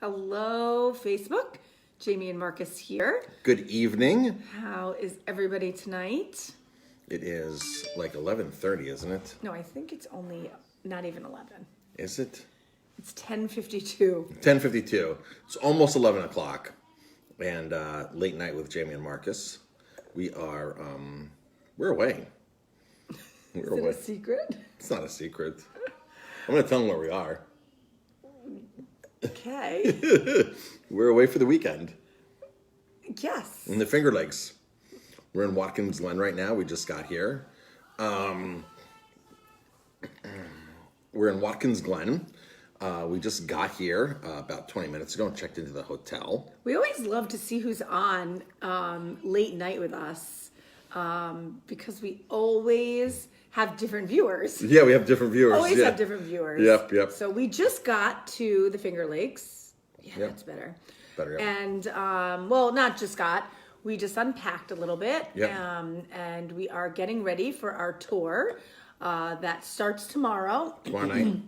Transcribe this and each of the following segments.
Hello, Facebook. Jamie and Marcus here. Good evening. How is everybody tonight? It is like 11:30, isn't it? No, I think it's only not even 11. Is it? It's 10:52. 10:52. It's almost 11 o'clock. And late night with Jamie and Marcus. We're away. Is it a secret? It's not a secret. I'm going to tell them where we are. Okay. We're away for the weekend. Yes. In the Finger Lakes. We're in Watkins Glen right now. We just got here. We're in Watkins Glen. We just got here about 20 minutes ago and checked into the hotel. We always love to see who's on late night with us because we always have different viewers. Yeah, we have different viewers. Always have different viewers. Yep. So we just got to the Finger Lakes. Yeah, Yep. that's better. Better, yeah. And, not just got. We just unpacked a little bit. Yep. And we are getting ready for our tour that starts tomorrow. Tomorrow night.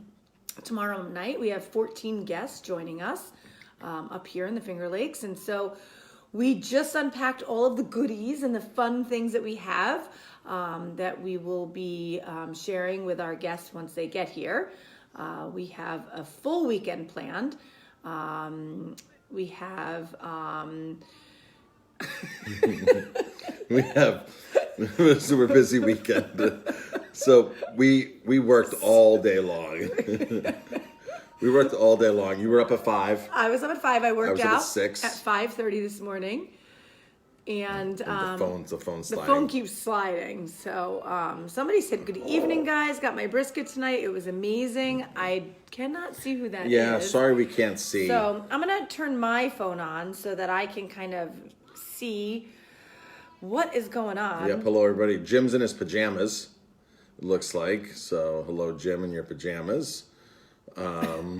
Tomorrow night, we have 14 guests joining us up here in the Finger Lakes. And so we just unpacked all of the goodies and the fun things that we have that we will be sharing with our guests once they get here. We have a full weekend planned. We have a super busy weekend. So we worked all day long. We worked all day long. You were up at 5. I was up at 5. I worked up out at 6. at 5:30 this morning. And the phone's sliding. the phone keeps sliding. So somebody said, "Good evening, guys. Got my brisket tonight. It was amazing." I cannot see who that is. Yeah, sorry we can't see. So I'm going to turn my phone on so that I can kind of see what is going on. Yep, hello everybody. Jim's in his pajamas, it looks like. So hello, Jim, in your pajamas.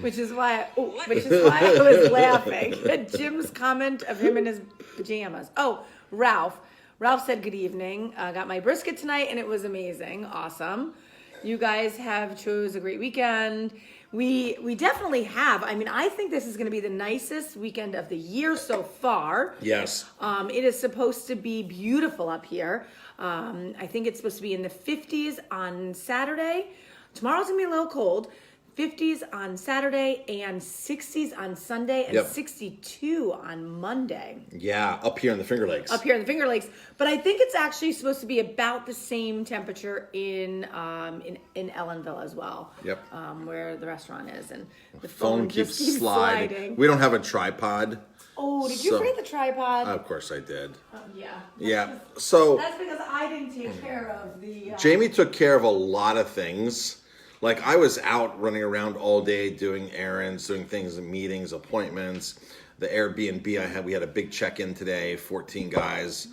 Which is why I was laughing at Jim's comment of him in his pajamas. Oh, Ralph. Ralph said, "Good evening. Got my brisket tonight and it was amazing. Awesome. You guys have chose a great weekend." We definitely have. I mean, I think this is going to be the nicest weekend of the year so far. Yes. It is supposed to be beautiful up here. I think it's supposed to be in the 50s on Saturday. Tomorrow's going to be a little cold. 50s on Saturday and 60s on Sunday and 62 on Monday. Yeah, up here in the Finger Lakes. Up here in the Finger Lakes. But I think it's actually supposed to be about the same temperature in Ellenville as well. Yep. Where the restaurant is. And the phone just keeps sliding. We don't have a tripod. Oh, did you forget the tripod? Of course I did. Yeah. Yeah. So That's because I didn't take care of the... Jamie took care of a lot of things. Like, I was out running around all day doing errands, doing things, meetings, appointments. The Airbnb we had a big check-in today. 14 guys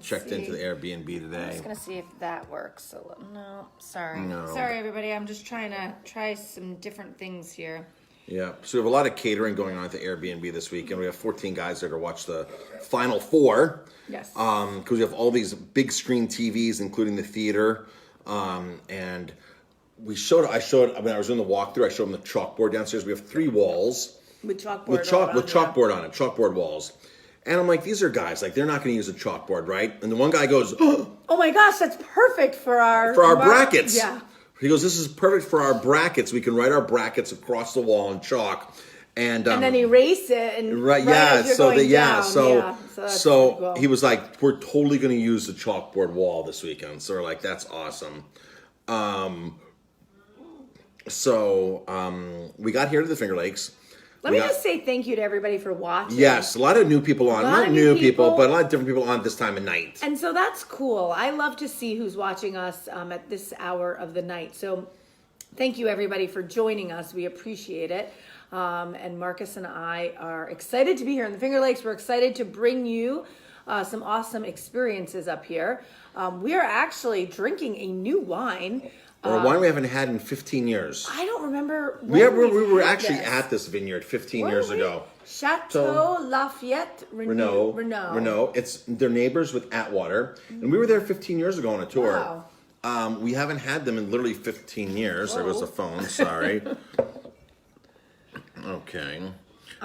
checked into the Airbnb today. I'm just going to see if that works. No, sorry. No. Sorry, everybody. I'm just trying to try some different things here. Yeah, so we have a lot of catering going on at the Airbnb this week, and we have 14 guys there to watch the Final Four. Yes. Because we have all these big screen TVs, including the theater, and... I was doing the walkthrough, I showed them the chalkboard downstairs. We have 3 walls. With chalkboard on it, chalkboard walls. And I'm like, these are guys, like, they're not going to use a chalkboard, right? And the one guy goes, "Oh my gosh, that's perfect for our brackets." Yeah. He goes, "This is perfect for our brackets. We can write our brackets across the wall in chalk." And then erase it and right, yeah. So cool. He was like, "We're totally going to use the chalkboard wall this weekend." So we're like, "That's awesome." So we got here to the Finger Lakes. Let me just say thank you to everybody for watching. Yes, a lot of new people on. Not new people, but a lot of different people on this time of night. And so that's cool. I love to see who's watching us at this hour of the night. So thank you, everybody, for joining us. We appreciate it. And Marcus and I are excited to be here in the Finger Lakes. We're excited to bring you some awesome experiences up here. We are actually drinking a new wine. Or a wine we haven't had in 15 years. I don't remember. We were actually at this vineyard 15 years ago. Chateau Lafayette Renault. They're neighbors with Atwater, and we were there 15 years ago on a tour. Wow. We haven't had them in literally 15 years. Whoa. There goes the phone. Sorry. Okay.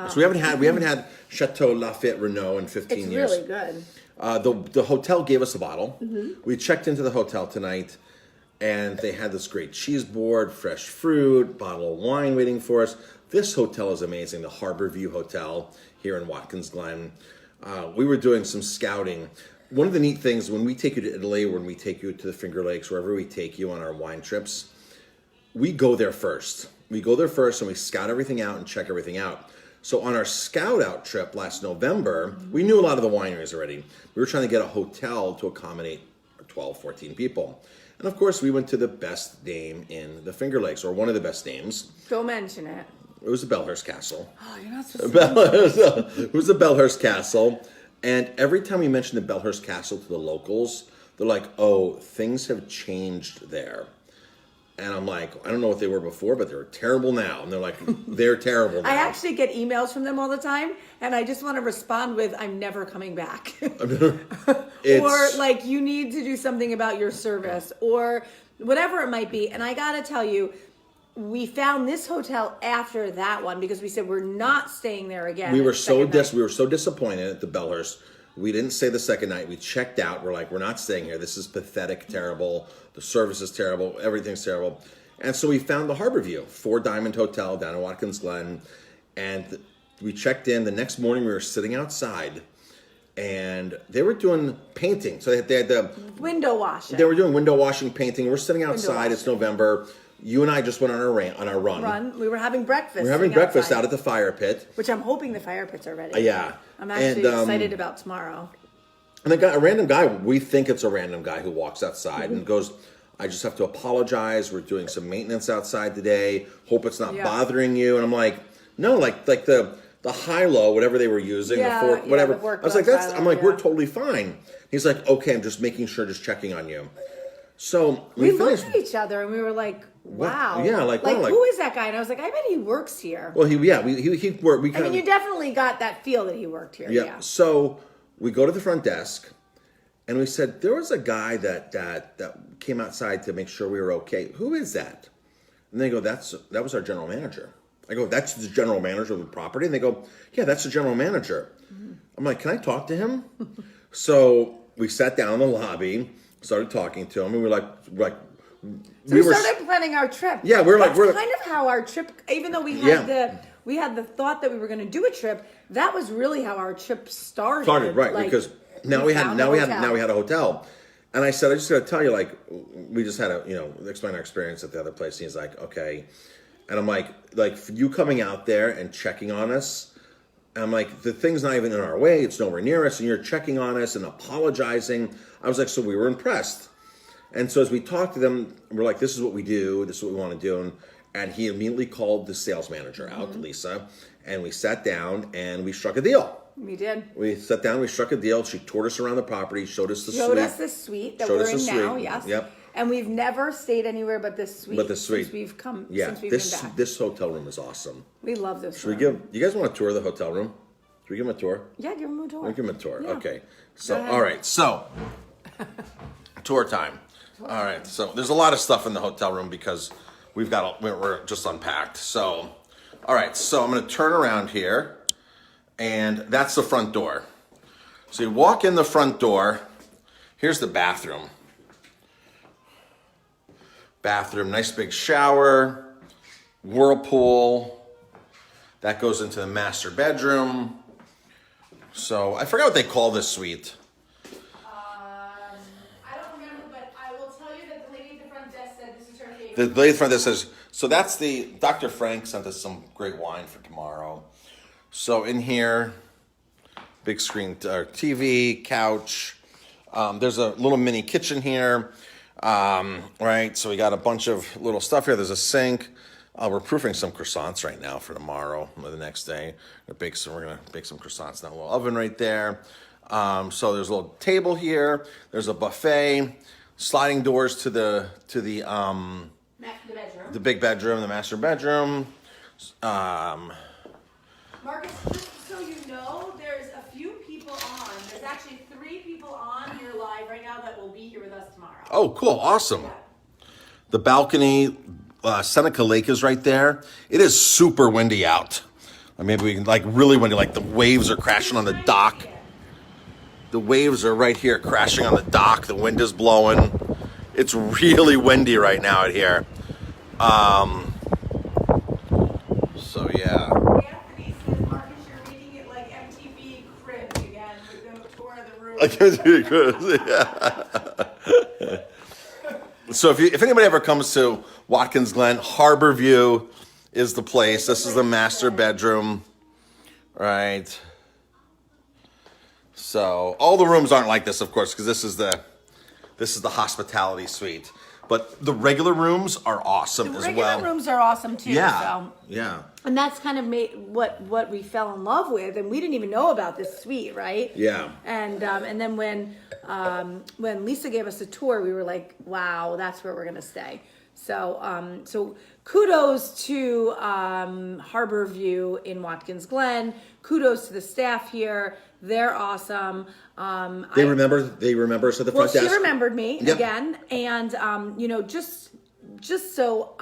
So we haven't had Chateau Lafayette Renault in 15 years. It's really good. The hotel gave us a bottle. We checked into the hotel tonight, and they had this great cheese board, fresh fruit, bottle of wine waiting for us. This hotel is amazing, the Harbour View Hotel here in Watkins Glen. We were doing some scouting. One of the neat things, when we take you to Italy, when we take you to the Finger Lakes, wherever we take you on our wine trips, we go there first. We go there first and we scout everything out and check everything out. So on our scout out trip last November, we knew a lot of the wineries already. We were trying to get a hotel to accommodate 12, 14 people. And of course, we went to the best name in the Finger Lakes, or one of the best names. Don't mention it. It was the Belhurst Castle. Oh, you're not supposed to. It was the Belhurst Castle. And every time we mentioned the Belhurst Castle to the locals, they're like, oh, things have changed there. And I'm like, I don't know what they were before, but they're terrible now. And they're like, they're terrible now. I actually get emails from them all the time, and I just want to respond with, I'm never coming back. Or like, you need to do something about your service, or whatever it might be. And I got to tell you, we found this hotel after that one because we said we're not staying there again. We were so disappointed at the Belhurst. We didn't stay the second night. We checked out. We're like, we're not staying here. This is pathetic, terrible. The service is terrible. Everything's terrible. And so we found the Harbour View, 4 Diamond Hotel down in Watkins Glen. And we checked in. The next morning, we were sitting outside, and they were doing painting. So they had the window washing. They were doing window washing, painting. We're sitting outside. It's November. You and I just went on our run. We were having breakfast. We were having breakfast out at the fire pit. Which I'm hoping the fire pits are ready. Yeah. I'm actually excited about tomorrow. And a random guy, we think it's a random guy who walks outside and goes, I just have to apologize. We're doing some maintenance outside today. Hope it's not bothering you. And I'm like, no, like the high-low, whatever they were using, the fork, whatever. I was like, we're totally fine. He's like, okay, I'm just making sure, just checking on you. So we looked at each other and we were like, wow. Yeah, who is that guy? And I was like, I bet he works here. Well, he worked. You definitely got that feel that he worked here. Yeah. So we go to the front desk, and we said, there was a guy that came outside to make sure we were okay. Who is that? And they go, that was our general manager. I go, that's the general manager of the property? And they go, yeah, that's the general manager. Mm-hmm. I'm like, can I talk to him? So we sat down in the lobby, started talking to him, and we started planning our trip. Yeah, we're kind of how our trip, even though we had the thought that we were going to do a trip, that was really how our trip started. Right, because now we had a hotel. And I said, I just got to tell you, like, we just had explain our experience at the other place. And he's like, okay. And I'm like for you coming out there and checking on us, I'm like, the thing's not even in our way. It's nowhere near us. And you're checking on us and apologizing. I was like, so we were impressed. And so as we talked to them, we're like, this is what we do. This is what we want to do. And he immediately called the sales manager out, Lisa. And we sat down and we struck a deal. We did. We sat down, we struck a deal. She toured us around the property, showed us the suite that we're in now, yes. Yep. And we've never stayed anywhere but this suite. Since we've been back. This hotel room is awesome. We love this room. You guys want a tour of the hotel room? Should we give them a tour? Yeah, give them a tour. We'll give them a tour. Yeah. Okay. So, all right. So, tour time. All right. So, there's a lot of stuff in the hotel room because we're just unpacked. So, all right. So, I'm going to turn around here. And that's the front door. So you walk in the front door. Here's the bathroom. Nice big shower, whirlpool. That goes into the master bedroom. So I forgot what they call this suite. I don't remember, but I will tell you that the lady at the front desk said this is her favorite. The lady at the front desk says, so that's Dr. Frank sent us some great wine for tomorrow. So in here, big screen TV, couch. There's a little mini kitchen here, right? So we got a bunch of little stuff here. There's a sink. We're proofing some croissants right now for tomorrow or the next day. We're gonna bake some croissants in that little oven right there. So there's a little table here. There's a buffet, sliding doors to the bedroom, the big bedroom, the master bedroom. Marcus, just so you know, there's a few people on. There's actually 3 people on here live right now that will be here with us tomorrow. Oh, cool. Awesome. Yeah. The balcony, Seneca Lake is right there. It is super windy out. Or maybe we can, like, really when like the waves are crashing on the dock. The waves are right here crashing on the dock. The wind is blowing. It's really windy right now out here. So yeah. Anthony says, Marcus, you're reading it like MTV Cribs again with no tour of the room. So if anybody ever comes to Watkins Glen, Harbour View is the place. This is the master bedroom, right? So all the rooms aren't like this, of course, because this is the hospitality suite. But the regular rooms are awesome as well. Regular rooms are awesome too. Yeah, So. yeah. And that's kind of made what we fell in love with, and we didn't even know about this suite, right? Yeah. And then when Lisa gave us a tour, we were like, wow, that's where we're gonna stay. So kudos to Harbour View in Watkins Glen. Kudos to the staff here. They're awesome. They remember us at the front desk. She remembered me Yep. again, and just so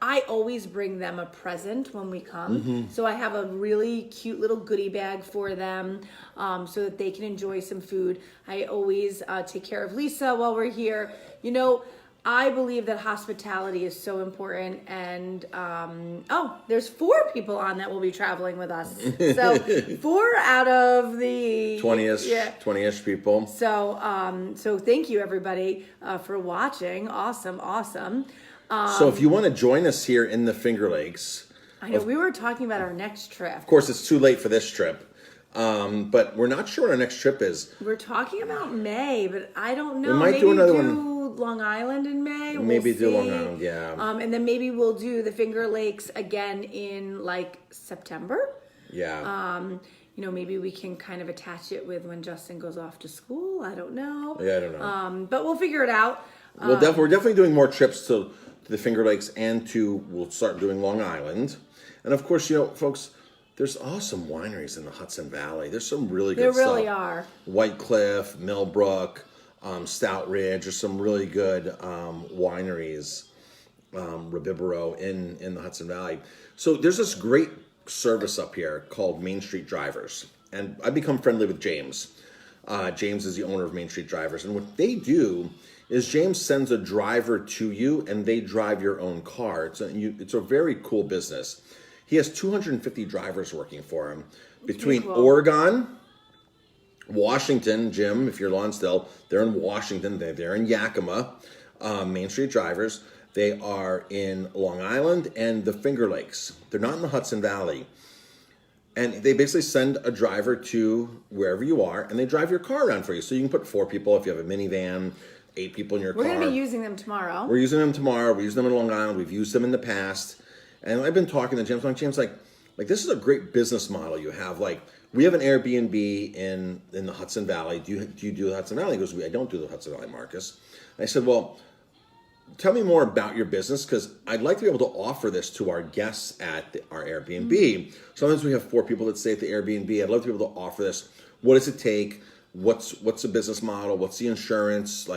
I always bring them a present when we come. Mm-hmm. So I have a really cute little goodie bag for them, so that they can enjoy some food. I always take care of Lisa while we're here. I believe that hospitality is so important, and there's 4 people on that will be traveling with us. So 4 out of the 20-ish people. So thank you everybody for watching. Awesome. So if you want to join us here in the Finger Lakes, I know we were talking about our next trip. of course it's too late for this trip. But we're not sure what our next trip is. We're talking about May, but I don't know. We might do another one. Long Island in May. Maybe we'll do see. Long Island, yeah. And then maybe we'll do the Finger Lakes again in like September. Yeah. Maybe we can kind of attach it with when Justin goes off to school. I don't know. Yeah, I don't know. But we'll figure it out. We're definitely doing more trips to the Finger Lakes, and we'll start doing Long Island. And of course, folks, there's awesome wineries in the Hudson Valley. There's some really good stuff. There really are. White Cliff, Millbrook, Stout Ridge. There's some really good wineries, Rabibero in the Hudson Valley. So there's this great service up here called Main Street Drivers. And I've become friendly with James. James is the owner of Main Street Drivers. And what they do is James sends a driver to you, and they drive your own car. It's a very cool business. He has 250 drivers working for him between Oregon, Washington. Jim, if you're Lonsdale, they're in Washington. They're in Yakima. Main Street Drivers. They are in Long Island and the Finger Lakes. They're not in the Hudson Valley. And they basically send a driver to wherever you are, and they drive your car around for you. So you can put 4 people if you have a minivan, 8 people in your car. We're going to be using them tomorrow. We're using them tomorrow. We're using them in Long Island. We've used them in the past. And I've been talking to James. James, like this is a great business model you have. Like, we have an Airbnb in the Hudson Valley. Do you do the Hudson Valley? He goes, I don't do the Hudson Valley, Marcus. And I said, well, tell me more about your business, because I'd like to be able to offer this to our guests at our Airbnb. Mm-hmm. Sometimes we have 4 people that stay at the Airbnb. I'd love to be able to offer this. What does it take? What's the business model? What's the insurance?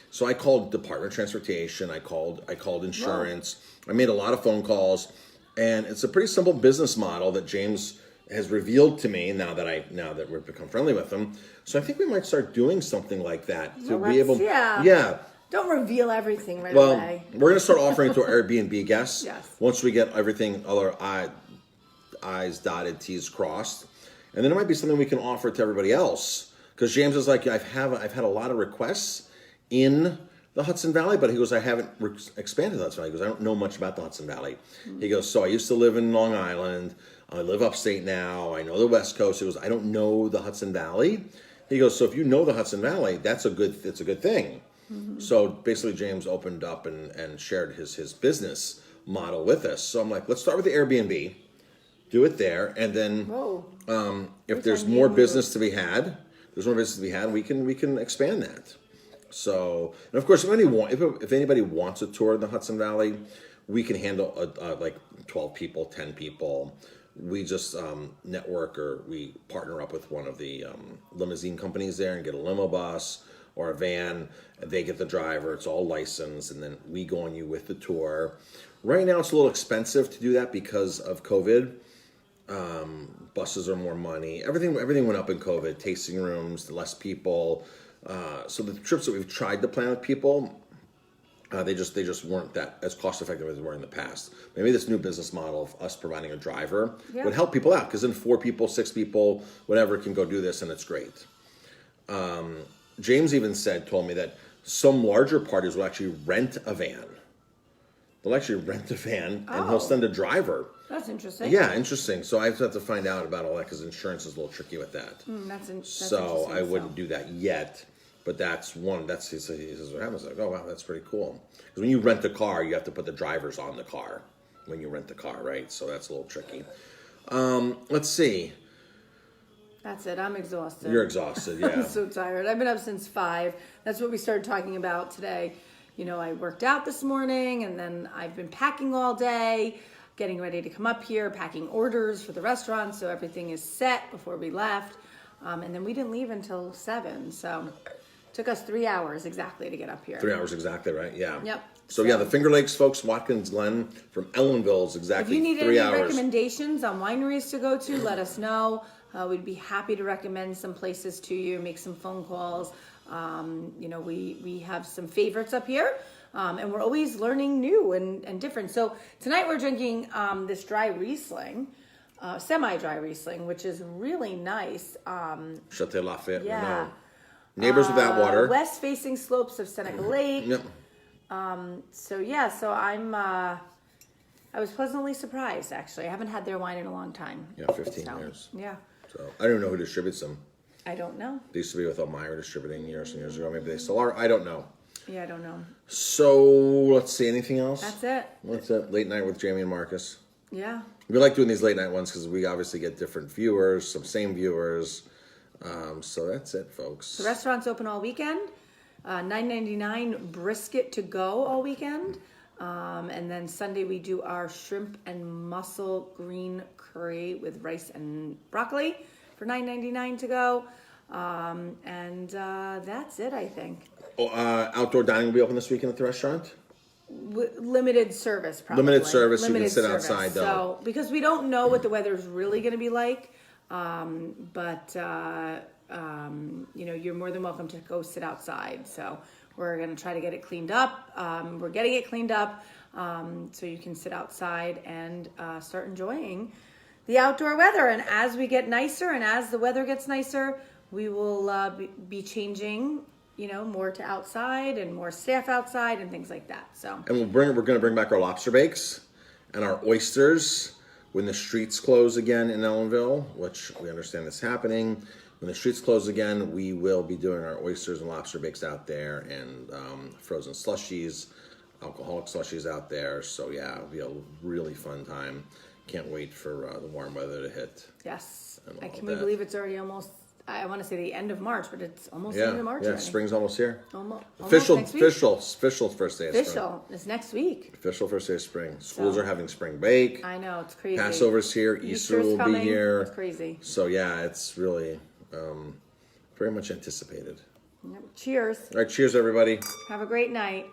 So I called Department of Transportation. I called insurance. Wow. I made a lot of phone calls, and it's a pretty simple business model that James has revealed to me now that we've become friendly with him. So I think we might start doing something like that to be able. Yeah. Don't reveal everything right away. Well, we're going to start offering it to our Airbnb guests. Yes. Once we get everything, all our I's dotted, T's crossed. And then it might be something we can offer to everybody else. Because James is like, I've had a lot of requests in the Hudson Valley, but he goes, I haven't expanded the Hudson Valley. He goes, I don't know much about the Hudson Valley. Mm-hmm. He goes, so I used to live in Long Island. I live upstate now. I know the West Coast. He goes, I don't know the Hudson Valley. He goes, so if you know the Hudson Valley, it's a good thing. Mm-hmm. So basically, James opened up and shared his business model with us. So I'm like, let's start with the Airbnb, do it there, and then if there's more business to be had, we can expand that. So, and of course, if anybody wants a tour in the Hudson Valley, we can handle like 12 people, 10 people. We just network, or we partner up with one of the limousine companies there and get a limo bus or a van. They get the driver. It's all licensed, and then we go on you with the tour. Right now, it's a little expensive to do that because of COVID. Buses are more money. Everything went up in COVID. Tasting rooms, less people. So the trips that we've tried to plan with people, they just weren't that as cost effective as they were in the past. Maybe this new business model of us providing a driver would help people out, because then 4 people, 6 people, whatever, can go do this, and it's great. James even told me that some larger parties will actually rent a van. They'll actually rent a van, and he'll send a driver. That's interesting. Yeah, interesting. So I have to find out about all that, because insurance is a little tricky with that. That's so I wouldn't do that yet. But that's one. He says what happens. Like, oh wow, that's pretty cool. Because when you rent a car, you have to put the drivers on the car when you rent the car, right? So that's a little tricky. Let's see. That's it. I'm exhausted. You're exhausted. Yeah. I'm so tired. I've been up since 5. That's what we started talking about today. You know, I worked out this morning, and then I've been packing all day, getting ready to come up here, packing orders for the restaurant, so everything is set before we left. And then we didn't leave until 7, so it took us 3 hours exactly to get up here. 3 hours exactly, right? Yeah. Yep. So yeah, the Finger Lakes folks, Watkins Glen from Ellenville is exactly 3 hours. If you need any recommendations on wineries to go to, let us know. We'd be happy to recommend some places to you, make some phone calls. You know, we have some favorites up here, and we're always learning new and different. So tonight we're drinking this dry Riesling, semi-dry Riesling, which is really nice. Château Lafayette. Yeah. Neighbors without water. West-facing slopes of Seneca Lake. Yep. So I was pleasantly surprised, actually. I haven't had their wine in a long time. Yeah, 15 years. Yeah. So I don't even know who distributes them. I don't know. They used to be with Elmira distributing years and years ago. Maybe they still are. I don't know. Yeah, I don't know. So let's see. Anything else? That's it. That's it. Late night with Jamie and Marcus. Yeah. We like doing these late night ones because we obviously get different viewers, some same viewers. So that's it, folks. The restaurant's open all weekend. $9.99 brisket to go all weekend. And then Sunday we do our shrimp and mussel green curry with rice and broccoli for $9.99 to go. And that's it, I think. Outdoor dining will be open this weekend at the restaurant? Limited service, probably. Limited service, you can sit outside, though. So, because we don't know what the weather's really going to be like, you know, you're more than welcome to go sit outside. So we're going to try to get it cleaned up. We're getting it cleaned up so you can sit outside and start enjoying the outdoor weather. And as we get nicer and as the weather gets nicer, we will be changing, you know, more to outside and more staff outside and things like that. So, and we're going to bring back our lobster bakes and our oysters when the streets close again in Ellenville, which we understand is happening. When the streets close again, we will be doing our oysters and lobster bakes out there, and frozen slushies, alcoholic slushies out there. So yeah, it'll be a really fun time. Can't wait for the warm weather to hit. Yes. Can we believe it's already almost, I want to say the end of March, but it's almost the end of March already. Yeah, spring's almost here. Almost official next week. Official first day of spring. Official is next week. Official first day of spring. Schools are having spring break. I know, it's crazy. Passover's here. Easter will coming. be here. It's crazy. So yeah, it's really very much anticipated. Yep. Cheers. All right, cheers, everybody. Have a great night.